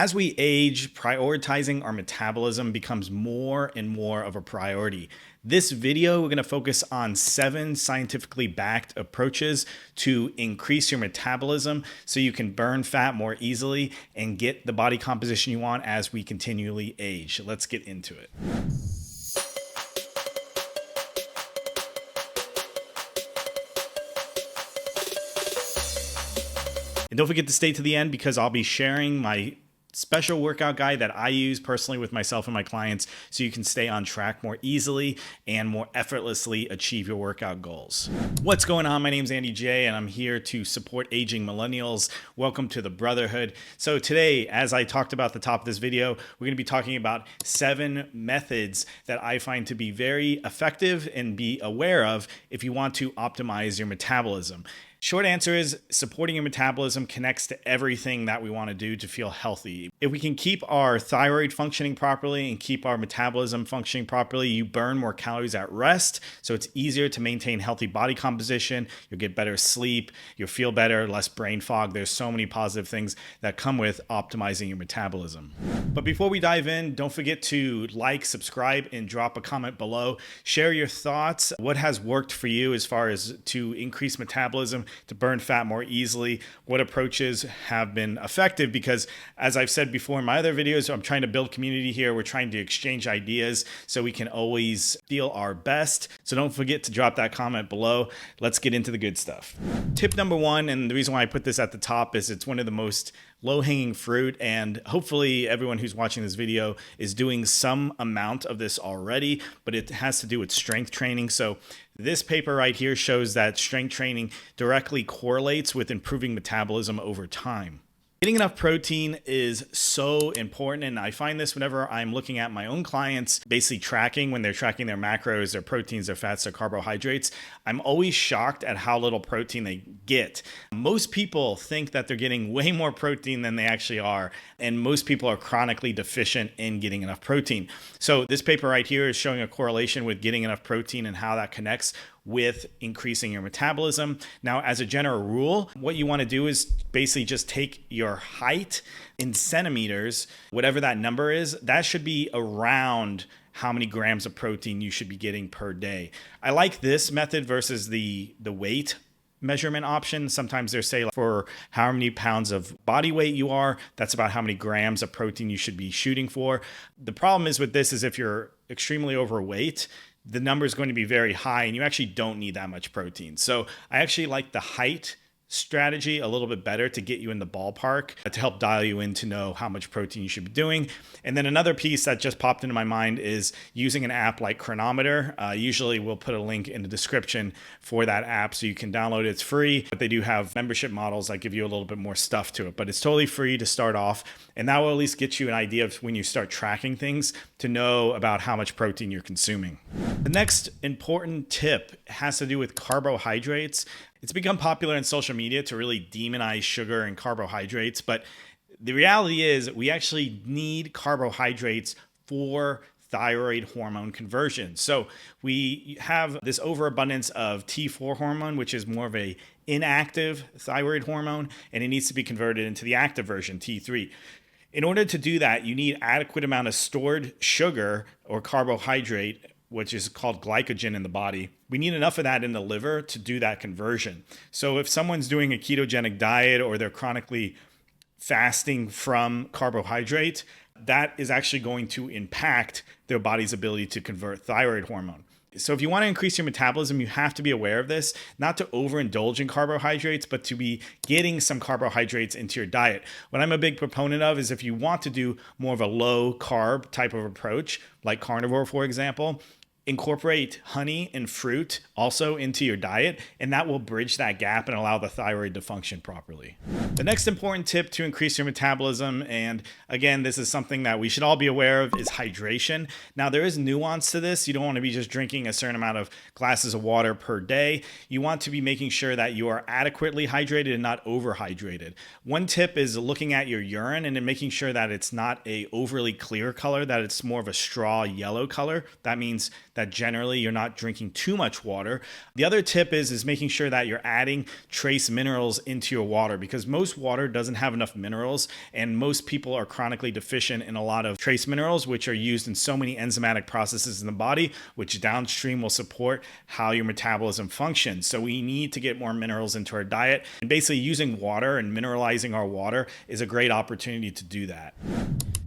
As we age, prioritizing our metabolism becomes more and more of a priority. This video, we're going to focus on 7 scientifically backed approaches to increase your metabolism so you can burn fat more easily and get the body composition you want as we continually age. Let's get into it. And don't forget to stay to the end because I'll be sharing my special workout guide that I use personally with myself and my clients so you can stay on track more easily and more effortlessly achieve your workout goals. What's going on? My name's Andy J and I'm here to support aging millennials. Welcome to the Brotherhood. So today, as I talked about at the top of this video, we're going to be talking about 7 methods that I find to be very effective and be aware of if you want to optimize your metabolism. Short answer is supporting your metabolism connects to everything that we want to do to feel healthy. If we can keep our thyroid functioning properly and keep our metabolism functioning properly, you burn more calories at rest, so it's easier to maintain healthy body composition. You'll get better sleep, you'll feel better, less brain fog. There's so many positive things that come with optimizing your metabolism. But before we dive in, don't forget to like, subscribe, and drop a comment below. Share your thoughts. What has worked for you as far as to increase metabolism, to burn fat more easily? What approaches have been effective? Because as I've said before in my other videos, I'm trying to build community here. We're trying to exchange ideas so we can always feel our best. So don't forget to drop that comment below. Let's get into the good stuff. Tip number 1, and the reason why I put this at the top is it's one of the most low-hanging fruit, and hopefully everyone who's watching this video is doing some amount of this already, but it has to do with strength training. So this paper right here shows that strength training directly correlates with improving metabolism over time. Getting enough protein is so important, and I find this whenever I'm looking at my own clients basically tracking, when they're tracking their macros, their proteins, their fats, their carbohydrates. I'm always shocked at how little protein they get. Most people think that they're getting way more protein than they actually are, and most people are chronically deficient in getting enough protein. So this paper right here is showing a correlation with getting enough protein and how that connects with increasing your metabolism. Now, as a general rule, what you want to do is basically just take your height in centimeters, whatever that number is, that should be around how many grams of protein you should be getting per day. I like this method versus the weight measurement option. Sometimes they say for how many pounds of body weight you are, that's about how many grams of protein you should be shooting for. The problem is with this is if you're extremely overweight, the number is going to be very high and you actually don't need that much protein. So I actually like the height strategy a little bit better to get you in the ballpark, to help dial you in to know how much protein you should be doing. And then another piece that just popped into my mind is using an app like Cronometer. Usually we'll put a link in the description for that app so you can download it. It's free, but they do have membership models that give you a little bit more stuff to it, but it's totally free to start off. And that will at least get you an idea of when you start tracking things to know about how much protein you're consuming. The next important tip has to do with carbohydrates. It's become popular in social media to really demonize sugar and carbohydrates, but the reality is we actually need carbohydrates for thyroid hormone conversion. So we have this overabundance of T4 hormone, which is more of a inactive thyroid hormone, and it needs to be converted into the active version, T3. In order to do that, you need adequate amount of stored sugar or carbohydrate, which is called glycogen in the body. We need enough of that in the liver to do that conversion. So if someone's doing a ketogenic diet or they're chronically fasting from carbohydrate, that is actually going to impact their body's ability to convert thyroid hormone. So if you want to increase your metabolism, you have to be aware of this, not to overindulge in carbohydrates, but to be getting some carbohydrates into your diet. What I'm a big proponent of is if you want to do more of a low carb type of approach, like carnivore, for example, incorporate honey and fruit also into your diet, and that will bridge that gap and allow the thyroid to function properly. The next important tip to increase your metabolism, and again, this is something that we should all be aware of, is hydration. Now, there is nuance to this. You don't want to be just drinking a certain amount of glasses of water per day. You want to be making sure that you are adequately hydrated and not overhydrated. One tip is looking at your urine and then making sure that it's not a overly clear color, that it's more of a straw yellow color. That means that generally you're not drinking too much water. The other tip is making sure that you're adding trace minerals into your water, because most water doesn't have enough minerals, and most people are chronically deficient in a lot of trace minerals, which are used in so many enzymatic processes in the body, which downstream will support how your metabolism functions. So we need to get more minerals into our diet, and basically using water and mineralizing our water is a great opportunity to do that.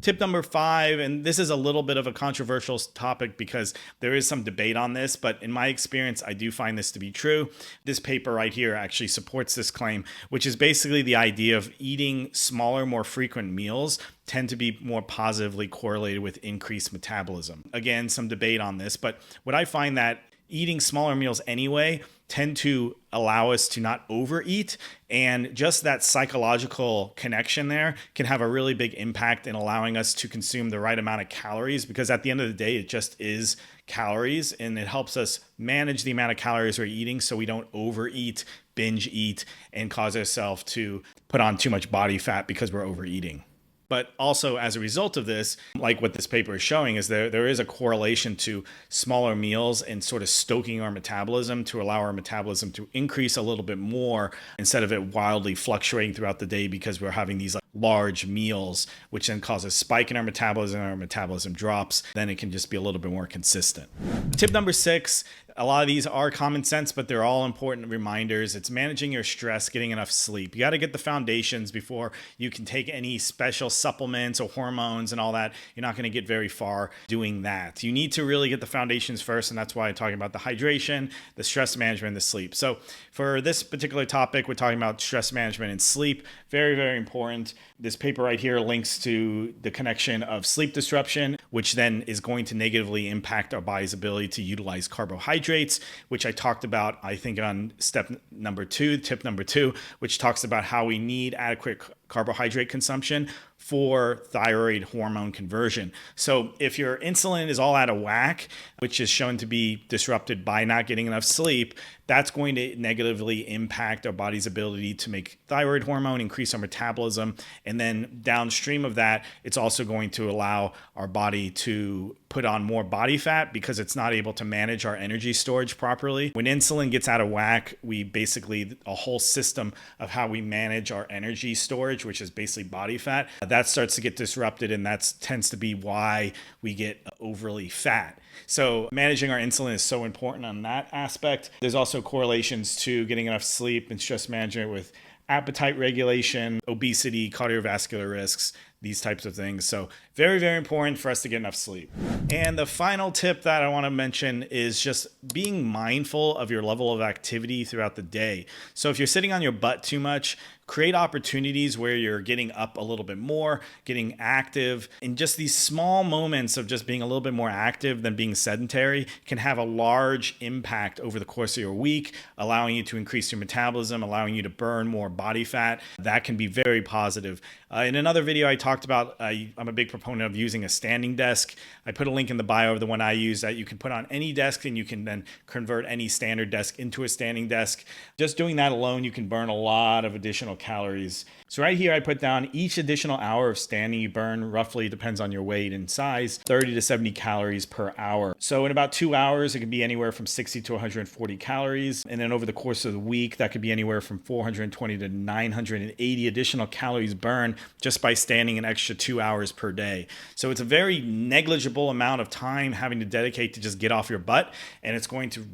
Tip number 5, and this is a little bit of a controversial topic because there is some debate on this, but in my experience, I do find this to be true. This paper right here actually supports this claim, which is basically the idea of eating smaller, more frequent meals tend to be more positively correlated with increased metabolism. Again, some debate on this, but what I find that eating smaller meals anyway tend to allow us to not overeat, and just that psychological connection there can have a really big impact in allowing us to consume the right amount of calories, because at the end of the day it just is calories, and it helps us manage the amount of calories we're eating so we don't overeat, binge eat, and cause ourselves to put on too much body fat because we're overeating. But also, as a result of this, like what this paper is showing, is there is a correlation to smaller meals and sort of stoking our metabolism to allow our metabolism to increase a little bit more instead of it wildly fluctuating throughout the day because we're having these large meals, which then causes a spike in our metabolism drops. Then it can just be a little bit more consistent. Tip number 6. A lot of these are common sense, but they're all important reminders. It's managing your stress, getting enough sleep. You got to get the foundations before you can take any special supplements or hormones and all that. You're not going to get very far doing that. You need to really get the foundations first, and that's why I'm talking about the hydration, the stress management, and the sleep. So for this particular topic, we're talking about stress management and sleep. Very, very important. This paper right here links to the connection of sleep disruption, which then is going to negatively impact our body's ability to utilize carbohydrates, which I talked about, I think, on tip number 2, which talks about how we need adequate carbohydrate consumption for thyroid hormone conversion. So if your insulin is all out of whack, which is shown to be disrupted by not getting enough sleep, that's going to negatively impact our body's ability to make thyroid hormone, increase our metabolism, and then downstream of that, it's also going to allow our body to put on more body fat because it's not able to manage our energy storage properly. When insulin gets out of whack, we basically, a whole system of how we manage our energy storage, which is basically body fat, that starts to get disrupted, and that tends to be why we get overly fat. So managing our insulin is so important on that aspect. There's also correlations to getting enough sleep and stress management with appetite regulation, obesity, cardiovascular risks, these types of things. So very, very important for us to get enough sleep. And the final tip that I want to mention is just being mindful of your level of activity throughout the day. So if you're sitting on your butt too much, create opportunities where you're getting up a little bit more, getting active, and just these small moments of just being a little bit more active than being sedentary can have a large impact over the course of your week, allowing you to increase your metabolism, allowing you to burn more body fat. That can be very positive. In another video I talked about, I'm a big proponent of using a standing desk. I put a link in the bio of the one I use that you can put on any desk, and you can then convert any standard desk into a standing desk. Just doing that alone, you can burn a lot of additional calories. So right here, I put down each additional hour of standing you burn, roughly, depends on your weight and size, 30 to 70 calories per hour. So in about 2 hours, it can be anywhere from 60 to 140 calories. And then over the course of the week, that could be anywhere from 420 to 980 additional calories burned just by standing an extra 2 hours per day. So it's a very negligible amount of time having to dedicate to just get off your butt, and it's going to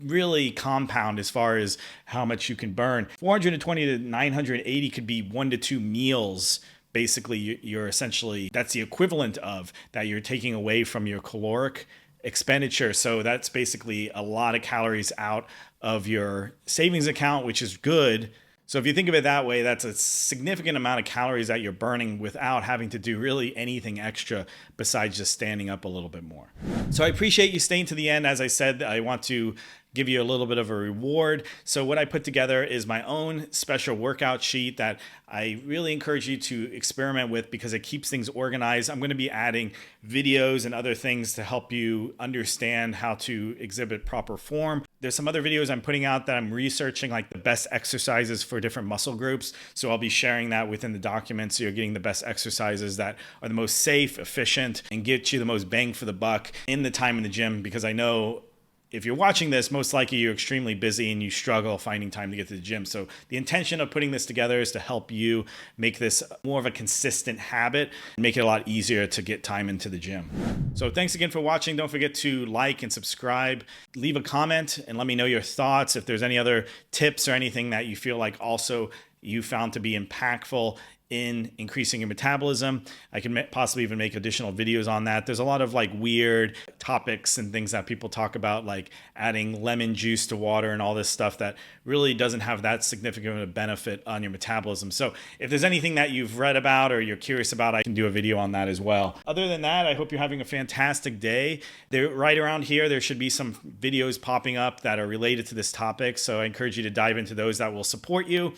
really compound as far as how much you can burn. 420 to 980 could be 1 to 2 meals. Basically, you're essentially, that's the equivalent of that you're taking away from your caloric expenditure. So that's basically a lot of calories out of your savings account, which is good. So if you think of it that way, that's a significant amount of calories that you're burning without having to do really anything extra besides just standing up a little bit more. So I appreciate you staying to the end. As I said, I want to give you a little bit of a reward. So what I put together is my own special workout sheet that I really encourage you to experiment with because it keeps things organized. I'm going to be adding videos and other things to help you understand how to exhibit proper form. There's some other videos I'm putting out that I'm researching, like the best exercises for different muscle groups. So I'll be sharing that within the document, so you're getting the best exercises that are the most safe, efficient, and get you the most bang for the buck in the time in the gym, because I know if you're watching this, most likely you're extremely busy and you struggle finding time to get to the gym. So the intention of putting this together is to help you make this more of a consistent habit and make it a lot easier to get time into the gym. So thanks again for watching. Don't forget to like and subscribe. Leave a comment and let me know your thoughts. If there's any other tips or anything that you feel like also you found to be impactful in increasing your metabolism, I can possibly even make additional videos on that. There's a lot of like weird topics and things that people talk about, like adding lemon juice to water and all this stuff that really doesn't have that significant of a benefit on your metabolism. So if there's anything that you've read about or you're curious about, I can do a video on that as well. Other than that, I hope you're having a fantastic day. Right around here, there should be some videos popping up that are related to this topic. So I encourage you to dive into those that will support you.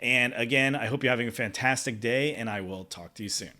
And again, I hope you're having a fantastic day, and I will talk to you soon.